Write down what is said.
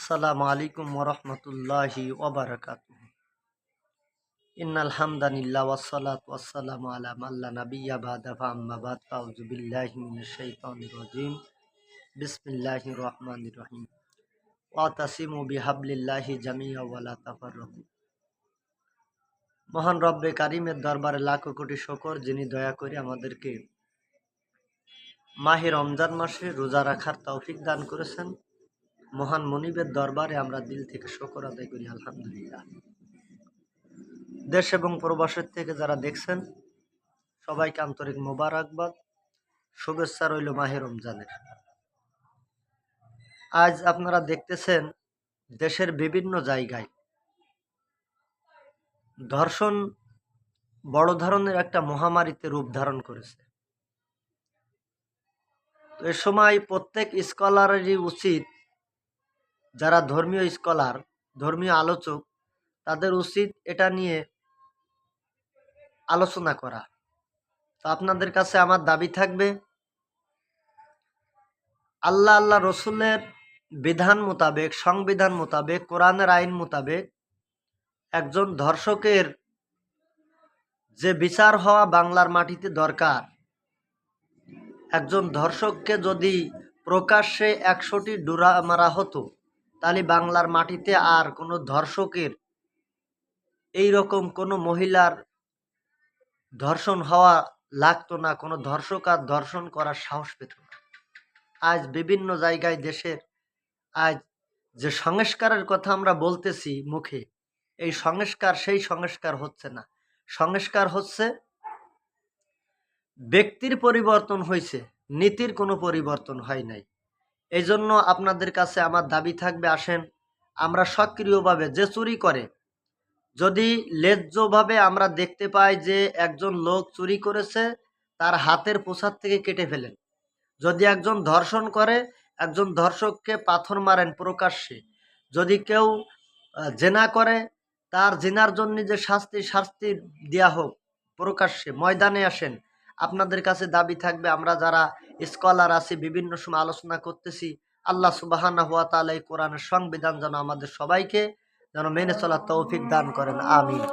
আসসালামু আলাইকুম ওরহমতুল্লাহি ওবারাকাতুহু। ইন্নাল হামদালিল্লাহ ওয়াসসালাতু ওয়াসসালামু আলা মাল্লা নাবিয়্যা বা'দা ফাআম্মা বা'দ ফাউযু বিল্লাহি মিনাশ শাইতানির রাজীম। বিসমিল্লাহির রহমানির রহিম। ওয়াতাসিমু বিহাবলিল্লাহি জামিআ ওয়া লা তাফাররাকু। মহান রব্বে কারিমের দরবারে লাখো কোটি শুকর, যিনি দয়া করে আমাদেরকে মাহে রমজান মাসে রোজা রাখার তৌফিক দান করেছেন। মহান মনিবের দরবারে আমরা দিল থেকে শুকর আদায় করি, আলহামদুলিল্লাহ। দেশ এবং প্রবাসের থেকে যারা দেখছেন সবাইকে আন্তরিক মোবারকবাদ, শুভেচ্ছা রইল মাহে রমজানের। আজ আপনারা দেখতেছেন দেশের বিভিন্ন জায়গায় ধর্ষণ বড় ধরনের একটা মহামারীতে রূপ ধারণ করেছে। তো এ সময় প্রত্যেক স্কলারেরই উচিত, যারা ধর্মীয় স্কলার, ধর্মীয় আলোচক, তাদের উচিত এটা নিয়ে আলোচনা করা। তো আপনাদের কাছে আমার দাবি থাকবে, আল্লাহ রসুলের বিধান মোতাবেক, সংবিধান মোতাবেক, কোরআনের আইন মোতাবেক একজন ধর্ষকের যে বিচার হওয়া বাংলার মাটিতে দরকার, একজন ধর্ষককে যদি প্রকাশ্যে 100টি ডুরা মারা হতো, তাহলে বাংলার মাটিতে আর কোনো ধর্ষকের, এই রকম কোনো মহিলার ধর্ষণ হওয়া লাগতো না, কোনো ধর্ষক আর ধর্ষণ করার সাহস পেত না। আজ বিভিন্ন জায়গায় দেশের আজ যে সংস্কারের কথা আমরা বলতেছি মুখে, এই সংস্কার সেই সংস্কার হচ্ছে না। সংস্কার হচ্ছে ব্যক্তির পরিবর্তন হয়েছে, নীতির কোনো পরিবর্তন হয় নাই। এই জন্য আপনাদের কাছে আমার দাবি থাকবে, আসেন আমরা সক্রিয়ভাবে, যে চুরি করে, যদি ন্যায্যভাবে আমরা দেখতে পাই যে একজন লোক চুরি করেছে, তার হাতের পোশাক থেকে কেটে ফেলেন। যদি একজন ধর্ষণ করে, একজন ধর্ষককে পাথর মারেন প্রকাশ্যে। যদি কেউ জেনা করে, তার জেনার জন্য যে শাস্তি দেওয়া হোক প্রকাশ্যে, ময়দানে আসেন। আপনাদের কাছে দাবি থাকবে, আমরা যারা স্কলার আছি, বিভিন্ন সময় আলোচনা করতেছি, আল্লাহ সুবহানাহু ওয়া তাআলা এই কোরআনের সংবিধান যেন আমাদের সবাইকে যেন মেনে চলার তৌফিক দান করেন, আমিন।